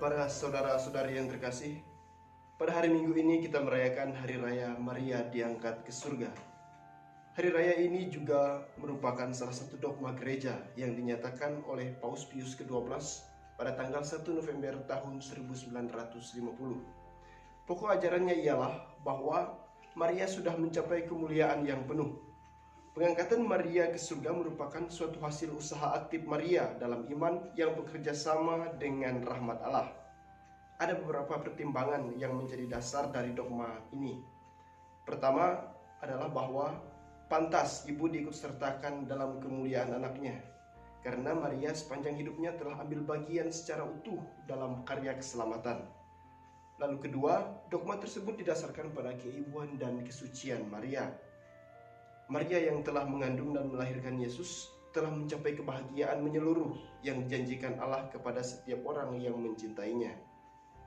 Para saudara-saudari yang terkasih, pada hari Minggu ini kita merayakan Hari Raya Maria diangkat ke surga. Hari Raya ini juga merupakan salah satu dogma gereja yang dinyatakan oleh Paus Pius ke-12 pada tanggal 1 November tahun 1950. Pokok ajarannya ialah bahwa Maria sudah mencapai kemuliaan yang penuh. Pengangkatan Maria ke surga merupakan suatu hasil usaha aktif Maria dalam iman yang bekerja sama dengan rahmat Allah. Ada beberapa pertimbangan yang menjadi dasar dari dogma ini. Pertama adalah bahwa pantas ibu diikutsertakan dalam kemuliaan anaknya, karena Maria sepanjang hidupnya telah ambil bagian secara utuh dalam karya keselamatan. Lalu kedua, dogma tersebut didasarkan pada keibuan dan kesucian Maria. Maria yang telah mengandung dan melahirkan Yesus telah mencapai kebahagiaan menyeluruh yang dijanjikan Allah kepada setiap orang yang mencintainya.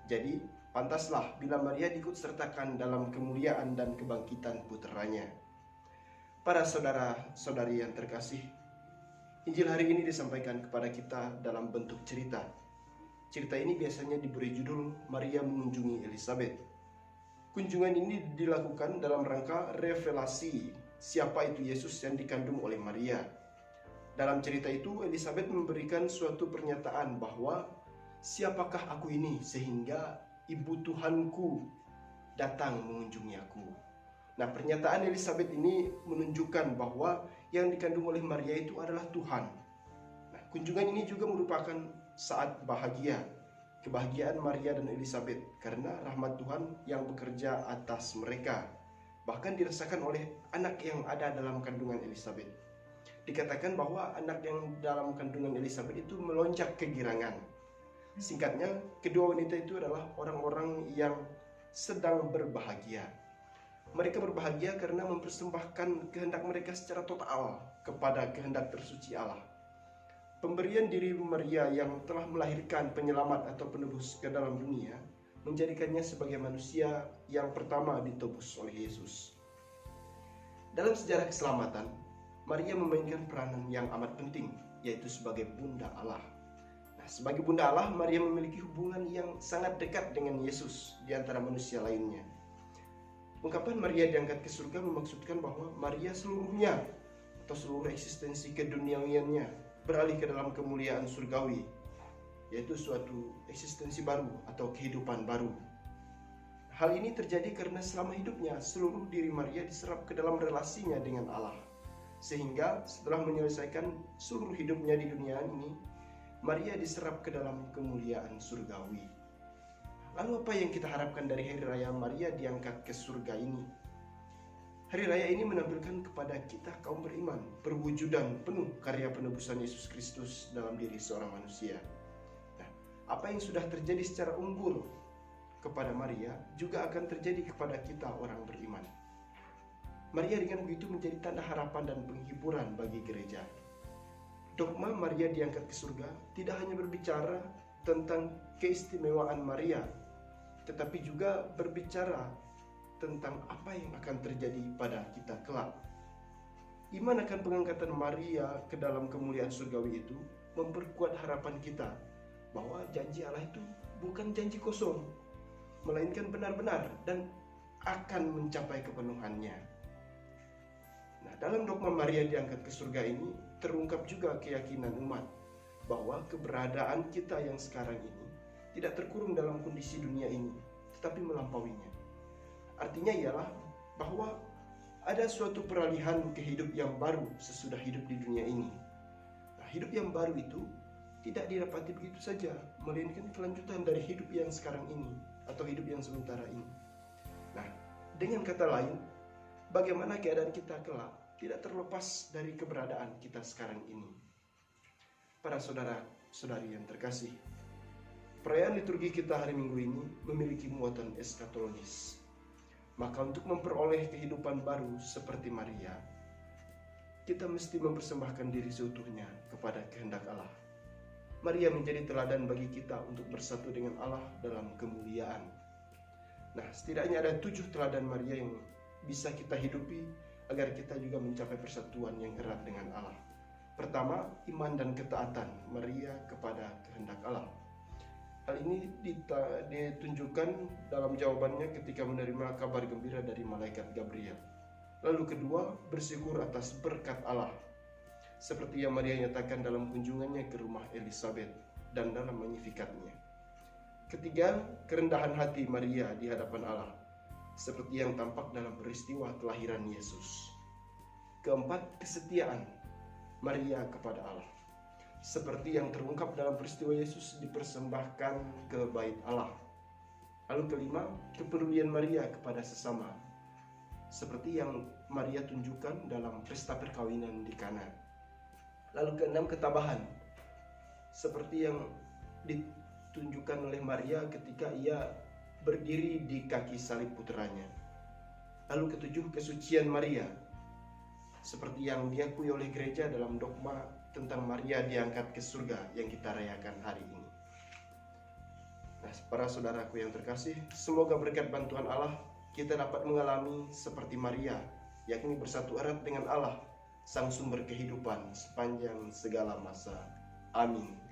Jadi, pantaslah bila Maria diikutsertakan dalam kemuliaan dan kebangkitan putranya. Para saudara-saudari yang terkasih, Injil hari ini disampaikan kepada kita dalam bentuk cerita. Cerita ini biasanya diberi judul Maria mengunjungi Elizabeth. Kunjungan ini dilakukan dalam rangka revelasi siapa itu Yesus yang dikandung oleh Maria. Dalam cerita itu, Elizabeth memberikan suatu pernyataan bahwa siapakah aku ini sehingga ibu Tuhanku datang mengunjungi aku. Nah, pernyataan Elizabeth ini menunjukkan bahwa yang dikandung oleh Maria itu adalah Tuhan. Nah, kunjungan ini juga merupakan saat bahagia, kebahagiaan Maria dan Elizabeth karena rahmat Tuhan yang bekerja atas mereka, bahkan dirasakan oleh anak yang ada dalam kandungan Elizabeth. Dikatakan bahwa anak yang dalam kandungan Elizabeth itu melonjak kegirangan. Singkatnya, kedua wanita itu adalah orang-orang yang sedang berbahagia. Mereka berbahagia karena mempersembahkan kehendak mereka secara total kepada kehendak tersuci Allah. Pemberian diri Maria yang telah melahirkan penyelamat atau penebus ke dalam dunia menjadikannya sebagai manusia yang pertama ditebus oleh Yesus. Dalam sejarah keselamatan, Maria memainkan peranan yang amat penting, yaitu sebagai Bunda Allah. Nah, sebagai Bunda Allah, Maria memiliki hubungan yang sangat dekat dengan Yesus di antara manusia lainnya. Ungkapan Maria diangkat ke surga memaksudkan bahwa Maria seluruhnya atau seluruh eksistensi keduniawiannya beralih ke dalam kemuliaan surgawi, yaitu suatu eksistensi baru atau kehidupan baru. Hal ini terjadi karena selama hidupnya seluruh diri Maria diserap ke dalam relasinya dengan Allah, sehingga setelah menyelesaikan seluruh hidupnya di dunia ini, Maria diserap ke dalam kemuliaan surgawi. Lalu apa yang kita harapkan dari Hari Raya Maria diangkat ke surga ini? Hari Raya ini menampilkan kepada kita kaum beriman perwujudan penuh karya penebusan Yesus Kristus dalam diri seorang manusia. Nah, apa yang sudah terjadi secara unggul kepada Maria juga akan terjadi kepada kita orang beriman. Maria dengan begitu menjadi tanda harapan dan penghiburan bagi gereja. Dogma Maria diangkat ke surga tidak hanya berbicara tentang keistimewaan Maria, tetapi juga berbicara tentang apa yang akan terjadi pada kita kelak. Iman akan pengangkatan Maria ke dalam kemuliaan surgawi itu memperkuat harapan kita bahwa janji Allah itu bukan janji kosong, melainkan benar-benar dan akan mencapai kepenuhannya. Nah, dalam dogma Maria diangkat ke surga ini terungkap juga keyakinan umat bahwa keberadaan kita yang sekarang ini tidak terkurung dalam kondisi dunia ini, tetapi melampauinya. Artinya ialah bahwa ada suatu peralihan ke hidup yang baru sesudah hidup di dunia ini. Nah, hidup yang baru itu tidak didapati begitu saja, melainkan kelanjutan dari hidup yang sekarang ini atau hidup yang sementara ini. Nah, dengan kata lain, bagaimana keadaan kita kelak tidak terlepas dari keberadaan kita sekarang ini. Para saudara-saudari yang terkasih, perayaan liturgi kita hari Minggu ini memiliki muatan eskatologis. Maka untuk memperoleh kehidupan baru seperti Maria, kita mesti mempersembahkan diri seutuhnya kepada kehendak Allah. Maria menjadi teladan bagi kita untuk bersatu dengan Allah dalam kemuliaan. Nah, setidaknya ada 7 teladan Maria yang bisa kita hidupi agar kita juga mencapai persatuan yang erat dengan Allah. Pertama, iman dan ketaatan Maria kepada kehendak Allah. Hal ini ditunjukkan dalam jawabannya ketika menerima kabar gembira dari malaikat Gabriel. Lalu kedua, bersyukur atas berkat Allah, seperti yang Maria nyatakan dalam kunjungannya ke rumah Elizabeth dan dalam Magnificatnya. Ketiga, kerendahan hati Maria di hadapan Allah, seperti yang tampak dalam peristiwa kelahiran Yesus. Keempat, kesetiaan Maria kepada Allah, seperti yang terungkap dalam peristiwa Yesus dipersembahkan ke bait Allah. Lalu kelima, kepedulian Maria kepada sesama, seperti yang Maria tunjukkan dalam pesta perkawinan di Kana. Lalu keenam, ketabahan, seperti yang ditunjukkan oleh Maria ketika ia berdiri di kaki salib putranya. Lalu ketujuh, kesucian Maria, seperti yang diakui oleh gereja dalam dogma tentang Maria diangkat ke surga yang kita rayakan hari ini. Nah, para saudaraku yang terkasih, semoga berkat bantuan Allah kita dapat mengalami seperti Maria, yakni bersatu erat dengan Allah, sang sumber kehidupan sepanjang segala masa. Amin.